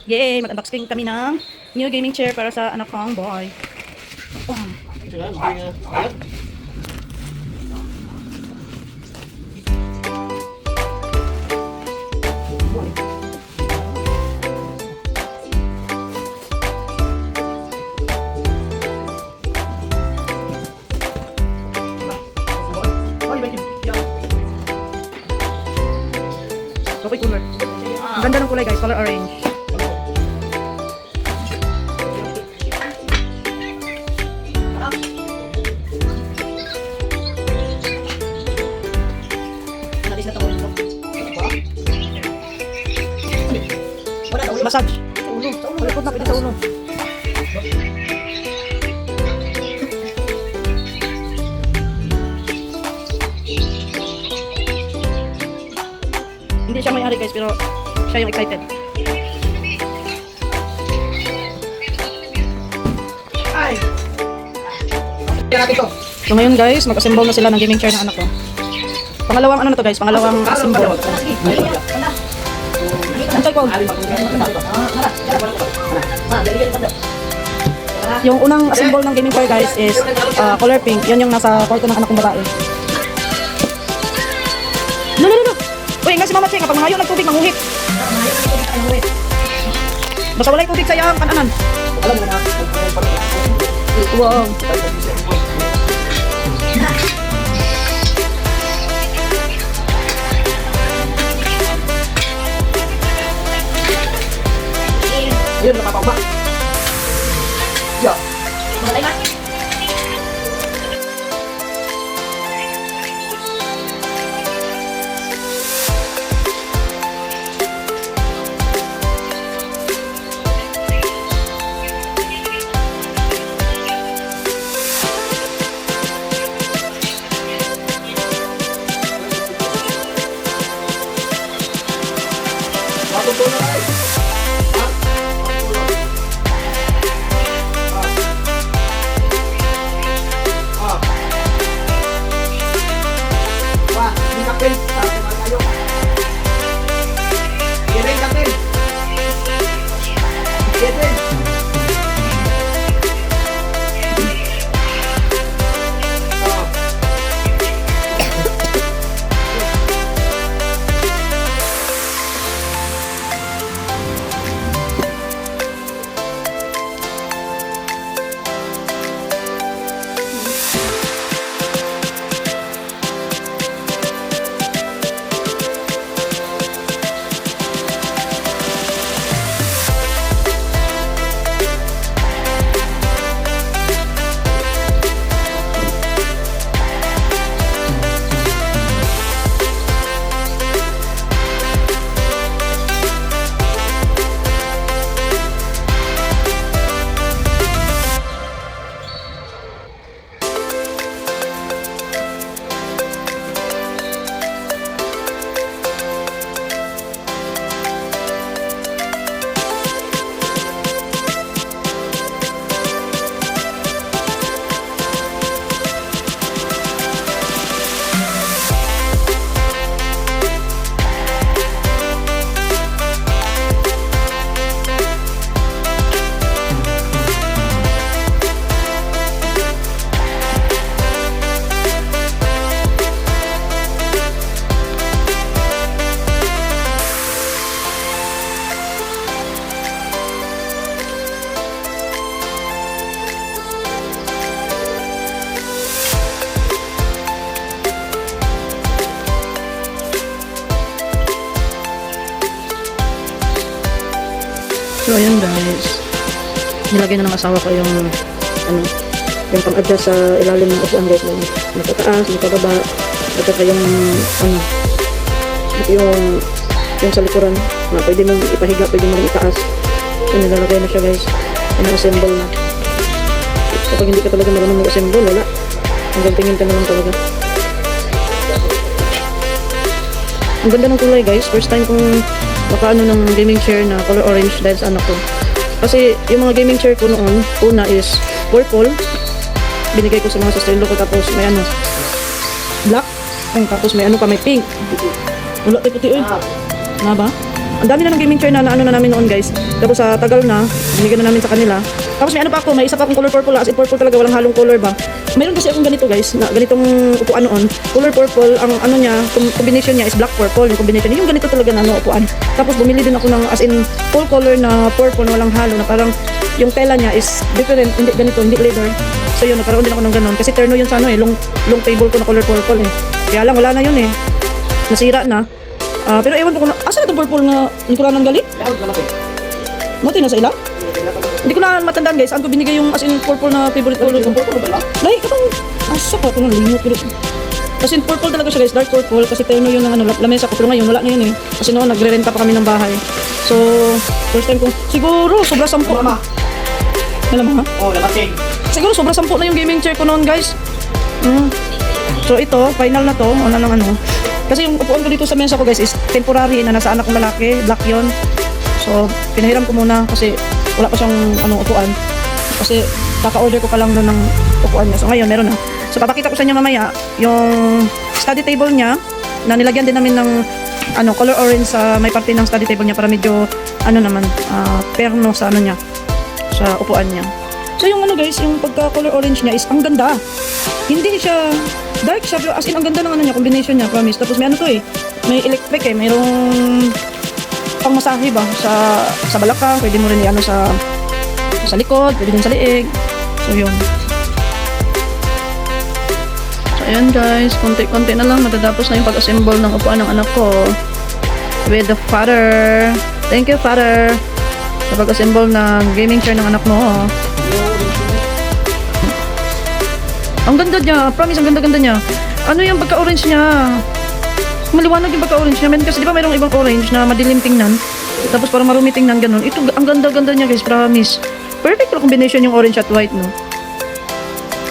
Yay! Mag-unboxing kami ng new gaming chair para sa anak kong boy. Kapoy cooler. Ang ganda ng kulay guys, color orange. Massage. Ulo. Ulo na, pwede sa ulo. Hindi siya may-ari guys, pero siya yung excited. Ay! So ngayon guys, mag-assemble na sila ng gaming chair ng anak ko. Pangalawang ano na to guys, pangalawang assemble. Antay ko. Yung unang assemble ng gaming chair guys is color pink. Yan yung nasa kwarto ng anak kong babae. No. Uy, nga si Mama Cheng, kapag mangayo ng tubig, manguhit. Basta walay tubig sa iyang kananan. Wow. Yun, nakapagma. Yeah. Magalay na. So ayun guys, nilagay na ng asawa ko yung yung pang-adjust sa ilalim ng upuan guys, yung nakataas, nakababa, at saka yung yung sa likuran na pwede mong ipahiga, pwede mong itaas. So nilalagay na siya guys, ina-assemble na. Kapag hindi ka talaga marunong mag-assemble, wala, hanggang tingin ka na lang talaga. Ang ganda ng kulay guys, first time kong makaano ng gaming chair na color orange dahil sa anak ko. Kasi yung mga gaming chair ko noon, una is purple, binigay ko sa mga sister ko, tapos may ano, black, tapos may ano pa, may pink. Wala tayo puti, oy. Na ba? Ang dami na ng gaming chair na ano na namin noon guys. Tapos sa tagal na, binigyan na namin sa kanila. Tapos may ano pa ako, may isa pa akong color purple, as in purple talaga, walang halong color ba. Mayroon kasi akong ganito guys, na ganitong upuan noon. Color purple, ang ano niya, combination niya is black purple, yung combination niya, yung ganito talaga na ano, upuan. Tapos bumili din ako ng as in full color na purple na walang halo, na parang yung tela niya is different, hindi ganito, hindi leather. So yun, nagkaroon din ako ng ganun. Kasi terno yun sa ano eh, long table ko na color purple eh. Kaya lang, wala na yun eh. Nasira na. Pero ewan ko na, asa na itong purple na hindi ko lang nang galit? Mati na sa ila? Hindi ko na matandaan guys, saan ko binigay yung as in purple na favorite color ko. Like, kapag, asa pa, kung nalimot ko. As in purple talaga siya guys, dark purple. Kasi terno yun ng ano, lamesa ko. Pero ngayon, wala na yun eh. Kasi noon, nagre-renta pa kami ng bahay. So, first time ko, siguro, sobra 10. Alam mo ha? Oh, lamasig. Siguro sobra 10 na yung gaming chair ko noon guys. So ito, final na to. Ano lang ano. Kasi yung upuan ko dito sa mesa ko guys is temporary na nasa anak kong lalaki. Black yun. So pinahiram ko muna kasi wala pa siyang ano, upuan. Kasi kaka-order ko pa lang doon ng upuan niya. So ngayon meron na. So papakita ko sa inyo mamaya yung study table niya na nilagyan din namin ng ano, color orange sa may parte ng study table niya para medyo ano naman, perno sa ano niya, sa upuan niya. So yung ano guys, yung pagka color orange niya is ang ganda. Hindi siya dark siya, pero as in ang ganda ng ano niya, combination niya, promise. Tapos may ano to eh, may electric eh, mayroong pang masahe ba sa balakang, pwede mo rin i-ano sa likod, pwede din sa liig. So yun. So ayan guys, konti-konti na lang matatapos na yung pag-assemble ng upuan ng anak ko with the father. Thank you father sa pag-assemble ng gaming chair ng anak mo. Ang ganda niya, promise, ang ganda-ganda niya. Ano yung pagka-orange niya? Maliwanag yung pagka-orange niya. Kasi di ba mayroong ibang orange na madilim tingnan? Tapos parang marumi tingnan, ganun. Ito, ang ganda-ganda niya guys, promise. Perfect na combination yung orange at white, no?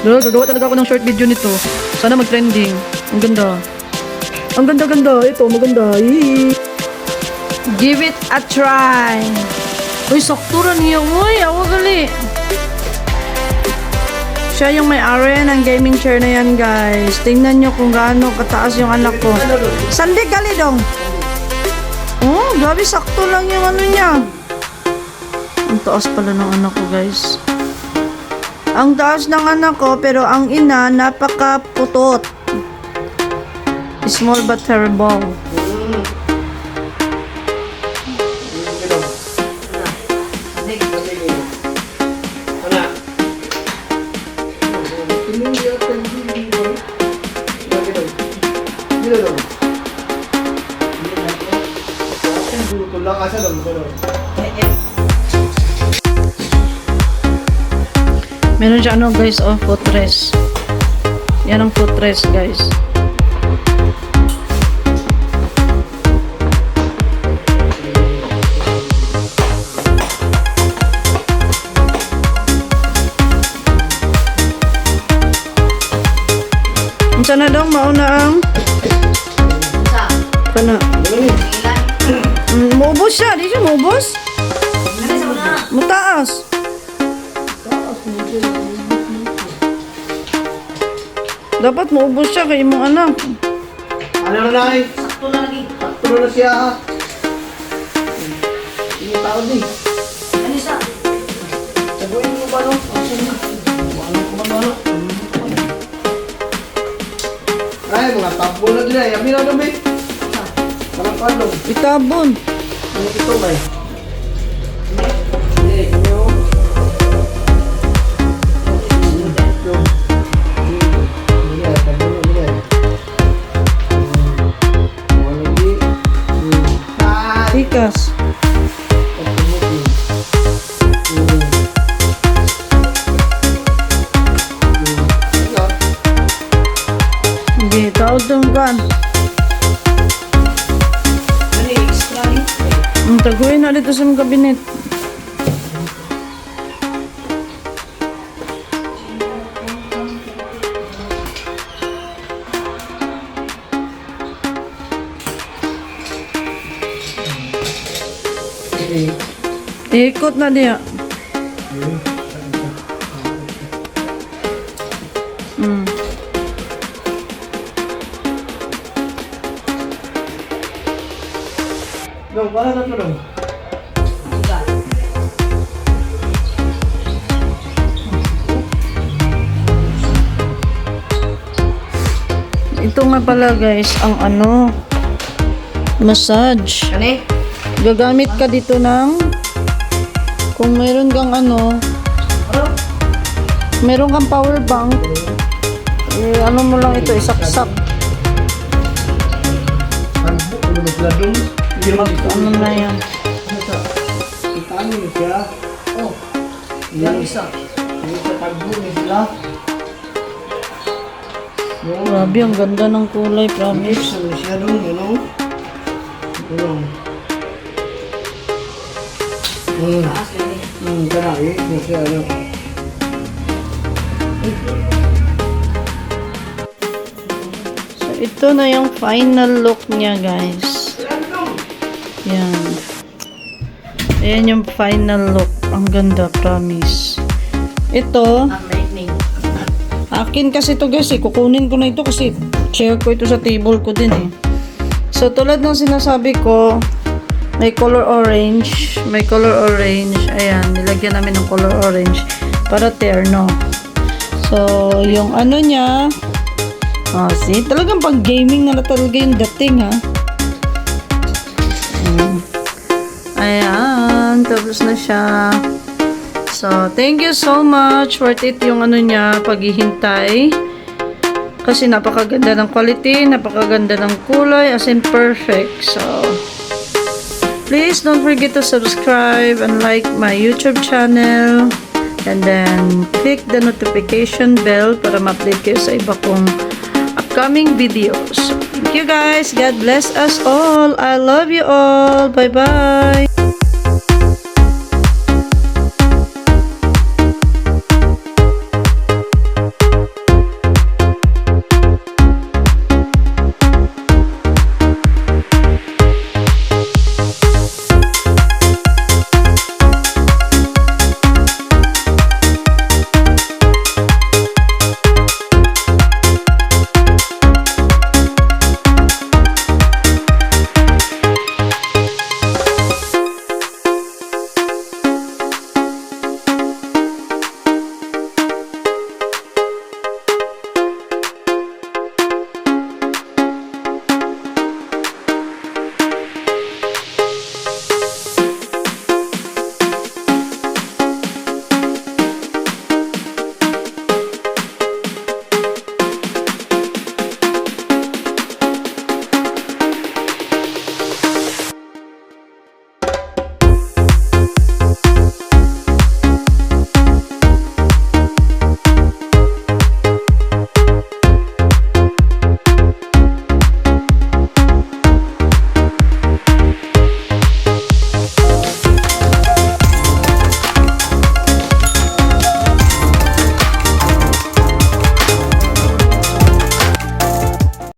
Gagawa talaga ako ng short video nito. Sana mag-trending. Ang ganda. Ang ganda-ganda. Ito, maganda. Yee. Give it a try. Uy, saktura niya. Uy, awag gali. Siya yung may-ari ng gaming chair na yan, guys. Tingnan nyo kung gaano kataas yung anak ko. Sandi gali dong. Oh, grabe, sakto lang yung ano niya. Ang taas pala ng anak ko, guys. Ang taas ng anak ko, pero ang ina, napaka-putot. Small but terrible. Meron siya ano guys, oh, footrest. Yan ang footrest guys. Sana daw mauna ang sana. Maubos siya, di siya maubos. Mataas. Dapat maubos siya kay imong anak. Ano na lang eh? Sakto na lagi. Sakto na siya ha. Hindi tao din. Ano siya? Sabuhin mo ba no? Ano ko ba no? Ay, mga tabo na din ay. Yamin na dumi. Parang kalong. Itabon. Ano ito ba eh? Hindi, ano? Tikas. Hindi, taod ng kan. Taguin na dito sa mga kabinet. Ikot na diya. Dong, bahala ka lang. Ito nga pala guys, ang ano, massage. Kani? Gagamit ka dito ng, kung meron kang ano, meron kang power bank, eh, ano mo lang ito, isaksak. Ano magladong? Hindi naman ito. Ano na yan? Itaan mo siya. Oh. Yan isa. Yung sa tagbo ni sila. Grabe, ang ganda ng kulay, promise. Isa na siya doon, ano? Ano? Kana eh. Ano siya, ano? So, ito na yung final look niya, guys. Yan. Ayan yung final look. Ang ganda, promise. Ito, akin kasi ito guys eh. Kukunin ko na ito kasi share ko ito sa table ko din eh. So, tulad ng sinasabi ko, may color orange. May color orange. Ayan, nilagyan namin ng color orange para terno. So, yung ano niya, see, talagang pang gaming na talaga yung dating ha. Ayan, tapos na siya. So, thank you so much. Worth it yung ano niya, paghihintay. Kasi napakaganda ng quality, napakaganda ng kulay, as in perfect. So, please don't forget to subscribe and like my YouTube channel. And then, click the notification bell para ma-update kayo sa iba kong upcoming videos. Thank you guys. God bless us all. I love you all. Bye-bye.